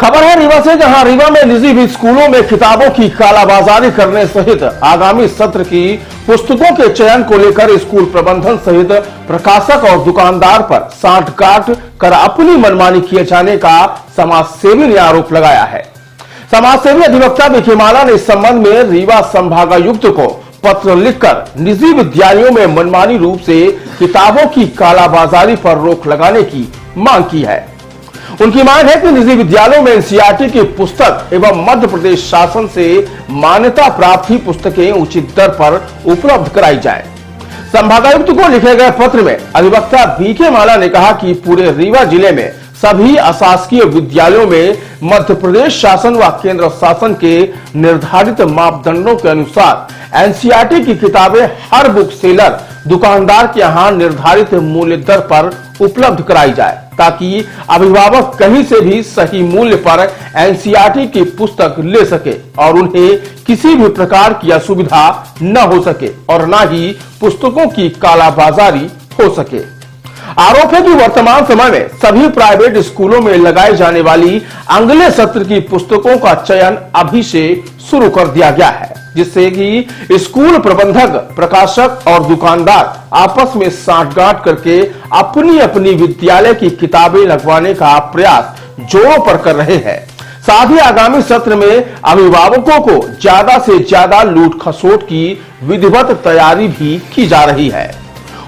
खबर है रीवा से, जहां रीवा में निजी स्कूलों में किताबों की कालाबाजारी करने सहित आगामी सत्र की पुस्तकों के चयन को लेकर स्कूल प्रबंधन सहित प्रकाशक और दुकानदार पर सांठगांठ कर अपनी मनमानी किए जाने का समाजसेवी ने आरोप लगाया है। समाजसेवी अधिवक्ता विकीमाला ने इस संबंध में रीवा संभागायुक्त को पत्र लिखकर निजी विद्यालयों में मनमानी रूप से किताबों की कालाबाजारी पर रोक लगाने की मांग की है। उनकी मांग है कि निजी विद्यालयों में एनसीईआरटी की पुस्तक एवं मध्य प्रदेश शासन से मान्यता प्राप्त ही पुस्तकें उचित दर पर उपलब्ध कराई जाए। संभागायुक्त को लिखे गए पत्र में अधिवक्ता विकीमाला ने कहा कि पूरे रीवा जिले में सभी अशासकीय विद्यालयों में मध्य प्रदेश शासन व केंद्र शासन के निर्धारित मापदंडों के अनुसार एनसीईआरटी की किताबें हर बुक सेलर दुकानदार के यहाँ निर्धारित मूल्य दर पर उपलब्ध कराई जाए, ताकि अभिभावक कहीं से भी सही मूल्य पर एनसीईआरटी की पुस्तक ले सके और उन्हें किसी भी प्रकार की असुविधा न हो सके और न ही पुस्तकों की कालाबाजारी हो सके। आरोप है कि वर्तमान समय में सभी प्राइवेट स्कूलों में लगाई जाने वाली अगले सत्र की पुस्तकों का चयन अभी से शुरू कर दिया गया है, जिससे कि स्कूल प्रबंधक, प्रकाशक और दुकानदार आपस में सांठगांठ करके अपनी अपनी विद्यालय की किताबें लगवाने का प्रयास जोरों पर कर रहे हैं। साथ ही आगामी सत्र में अभिभावकों को ज्यादा से ज्यादा लूट खसोट की विधिवत तैयारी भी की जा रही है।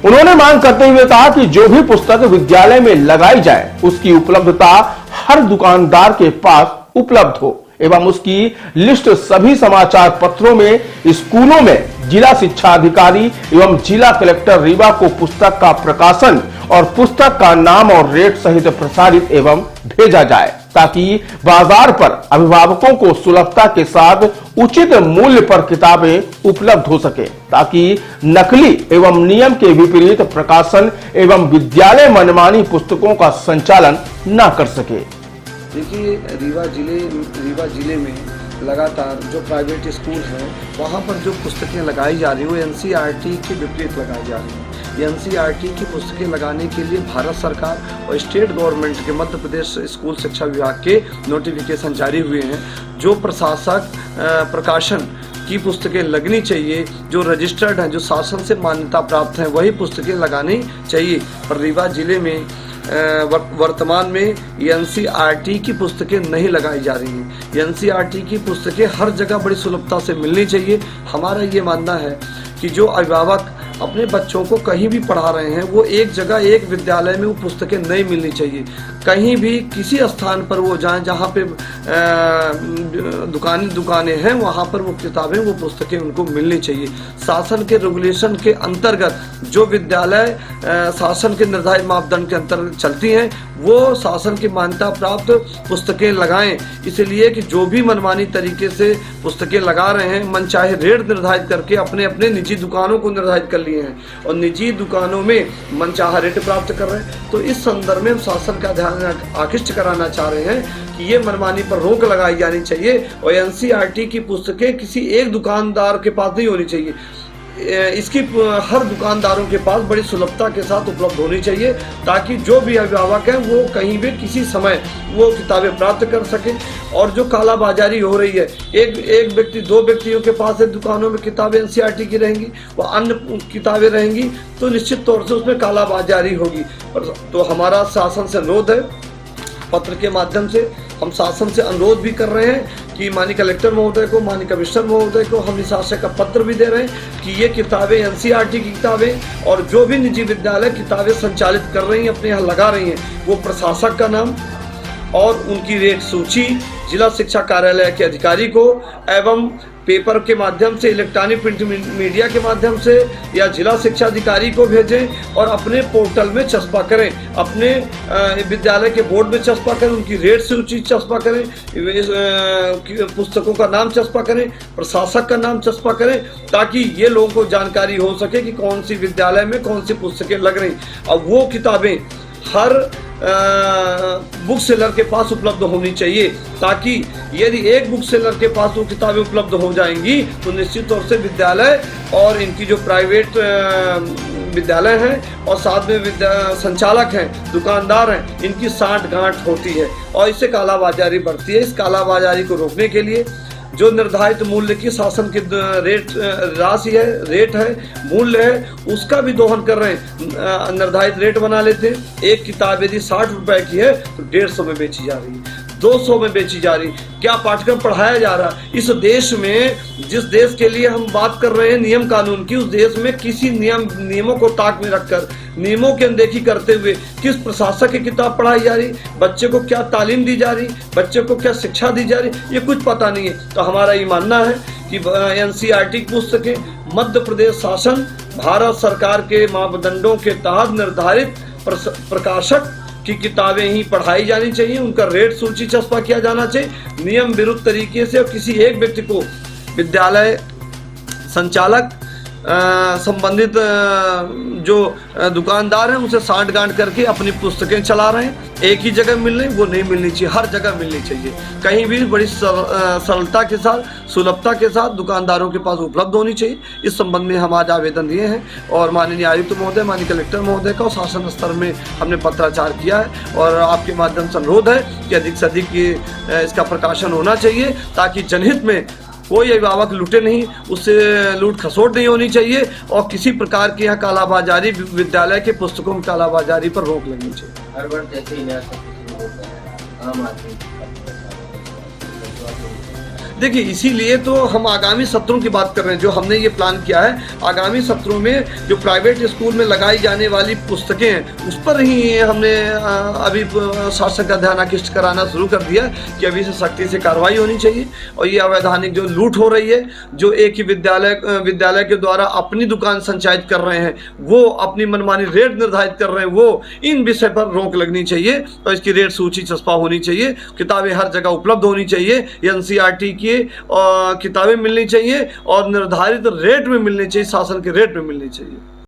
उन्होंने मांग करते हुए कहा कि जो भी पुस्तक विद्यालय में लगाई जाए उसकी उपलब्धता हर दुकानदार के पास उपलब्ध हो एवं उसकी लिस्ट सभी समाचार पत्रों में, स्कूलों में जिला शिक्षा अधिकारी एवं जिला कलेक्टर रीवा को पुस्तक का प्रकाशन और पुस्तक का नाम और रेट सहित प्रसारित एवं भेजा जाए, ताकि बाजार पर अभिभावकों को सुलभता के साथ उचित मूल्य पर किताबें उपलब्ध हो सके, ताकि नकली एवं नियम के विपरीत प्रकाशन एवं विद्यालय मनमानी पुस्तकों का संचालन न कर सके। देखिए, रीवा जिले में लगातार जो प्राइवेट स्कूल हैं वहाँ पर जो पुस्तकें लगाई जा रही हैं वो एनसीईआरटी के विपरीत लगाई जा रही हैं। एनसीईआरटी की पुस्तकें लगाने के लिए भारत सरकार और स्टेट गवर्नमेंट के मध्य प्रदेश स्कूल शिक्षा विभाग के नोटिफिकेशन जारी हुए हैं। जो प्रशासक प्रकाशन की पुस्तकें लगनी चाहिए, जो रजिस्टर्ड हैं, जो शासन से मान्यता प्राप्त हैं, वही पुस्तकें लगानी चाहिए। पर रीवा जिले में वर्तमान में एनसीईआरटी की पुस्तकें नहीं लगाई जा रही हैं। एनसीईआरटी की पुस्तकें हर जगह बड़ी सुलभता से मिलनी चाहिए। हमारा ये मानना है कि जो अभिभावक अपने बच्चों को कहीं भी पढ़ा रहे हैं वो एक जगह, एक विद्यालय में वो पुस्तकें नहीं मिलनी चाहिए। कहीं भी किसी स्थान पर वो जाएं जहाँ पे दुकानें हैं वहाँ पर वो किताबें, वो पुस्तकें उनको मिलनी चाहिए। शासन के रेगुलेशन के अंतर्गत जो विद्यालय शासन के निर्धारित मापदंड के अंतर्गत चलती हैं वो शासन की मान्यता प्राप्त पुस्तकें लगाएं। इसलिए कि जो भी मनमानी तरीके से पुस्तकें लगा रहे हैं, मनचाहे रेट निर्धारित करके अपने अपने निजी दुकानों को निर्धारित कर लिए हैं और निजी दुकानों में मनचाहा रेट प्राप्त कर रहे हैं। तो इस संदर्भ में हम शासन का ध्यान आकृष्ट कराना चाह रहे हैं कि ये मनमानी पर रोक लगाई जानी चाहिए और एनसीईआरटी की पुस्तकें किसी एक दुकानदार के पास नहीं होनी चाहिए। इसकी हर दुकानदारों के पास बड़ी सुलभता के साथ उपलब्ध होनी चाहिए, ताकि जो भी अभिभावक हैं वो कहीं भी किसी समय वो किताबें प्राप्त कर सकें। और जो कालाबाजारी हो रही है, एक व्यक्ति, दो व्यक्तियों के पास दुकानों में किताबें एनसीईआरटी की रहेंगी व अन्य किताबें रहेंगी तो निश्चित तौर से उसमें कालाबाजारी होगी। तो हमारा शासन से अनुरोध है, पत्र के माध्यम से हम शासन से अनुरोध भी कर रहे हैं कि माननीय कलेक्टर महोदय को, माननीय कमिश्नर महोदय को हम इस आशय का पत्र भी दे रहे हैं कि ये किताबें, एनसीईआरटी की किताबें और जो भी निजी विद्यालय किताबें संचालित कर रही हैं, अपने यहाँ लगा रही हैं, वो प्रशासक का नाम और उनकी रेट सूची जिला शिक्षा कार्यालय के अधिकारी को एवं पेपर के माध्यम से, इलेक्ट्रॉनिक प्रिंट मीडिया के माध्यम से या जिला शिक्षा अधिकारी को भेजें और अपने पोर्टल में चस्पा करें, अपने विद्यालय के बोर्ड में चस्पा करें, उनकी रेट सूची चस्पा करें, पुस्तकों का नाम चस्पा करें, प्रशासक का नाम चस्पा करें, ताकि ये लोगों को जानकारी हो सके कि कौन सी विद्यालय में कौन सी पुस्तकें लग रही। अब वो किताबें हर बुक सेलर के पास उपलब्ध होनी चाहिए, ताकि यदि एक बुक सेलर के पास वो किताबें उपलब्ध हो जाएंगी तो निश्चित तौर से विद्यालय और इनकी जो प्राइवेट विद्यालय हैं और साथ में संचालक हैं, दुकानदार हैं, इनकी साठ गांठ होती है और इससे कालाबाजारी बढ़ती है। इस कालाबाजारी को रोकने के लिए जो निर्धारित मूल्य की शासन की राशि है, रेट है, मूल्य है, उसका भी दोहन कर रहे हैं। निर्धारित रेट बना लेते हैं। एक किताब यदि 60 रुपए की है तो 150 में बेची जा रही है, 200 में बेची जा रही। क्या पाठ्यक्रम पढ़ाया जा रहा है? इस देश में, जिस देश के लिए हम बात कर रहे हैं नियम कानून की, उस देश में किसी नियमों को ताक में रखकर, नियमों की अनदेखी करते हुए किस प्रशासक की किताब पढ़ाई जा रही, बच्चे को क्या तालीम दी जा रही, बच्चे को क्या शिक्षा दी जा रही, ये कुछ पता नहीं है। तो हमारा ये मानना है कि एनसीईआरटी की पुस्तकें मध्य प्रदेश शासन, भारत सरकार के मापदंडों के तहत निर्धारित प्रकाशक की किताबें ही पढ़ाई जानी चाहिए। उनका रेट सूची चस्पा किया जाना चाहिए नियम विरुद्ध तरीके से, और किसी एक व्यक्ति को, विद्यालय संचालक, संबंधित जो दुकानदार हैं, उनसे साठ गांठ करके अपनी पुस्तकें चला रहे हैं। एक ही जगह मिल रही, वो नहीं मिलनी चाहिए, हर जगह मिलनी चाहिए। कहीं भी बड़ी सरलता के साथ, सुलभता के साथ दुकानदारों के पास उपलब्ध होनी चाहिए। इस संबंध में हम आज आवेदन दिए हैं और माननीय आयुक्त महोदय, माननीय कलेक्टर महोदय का और शासन स्तर में हमने पत्राचार किया है और आपके माध्यम से अनुरोध है कि अधिक से अधिक इसका प्रकाशन होना चाहिए, ताकि जनहित में कोई अभिभावक लूटे नहीं, उससे लूट खसोट नहीं होनी चाहिए और किसी प्रकार की यहाँ कालाबाजारी, विद्यालय के पुस्तकों की कालाबाजारी पर रोक लगनी चाहिए। हर बार जैसे ही नया सब होता है, आम आदमी देखिए, इसीलिए तो हम आगामी सत्रों की बात कर रहे हैं। जो हमने ये प्लान किया है, आगामी सत्रों में जो प्राइवेट स्कूल में लगाई जाने वाली पुस्तकें हैं, उस पर ही हमने अभी शासन का ध्यान आकृष्ट कराना शुरू कर दिया कि अभी से सख्ती से कार्रवाई होनी चाहिए। और ये अवैधानिक जो लूट हो रही है, जो एक ही विद्यालय के द्वारा अपनी दुकान संचालित कर रहे हैं, वो अपनी मनमानी रेट निर्धारित कर रहे हैं, वो इन विषय पर रोक लगनी चाहिए और इसकी रेट सूची चस्पा होनी चाहिए। किताबें हर जगह उपलब्ध होनी चाहिए, एनसीईआरटी की किताबें मिलनी चाहिए और निर्धारित रेट में मिलनी चाहिए, शासन के रेट में मिलनी चाहिए।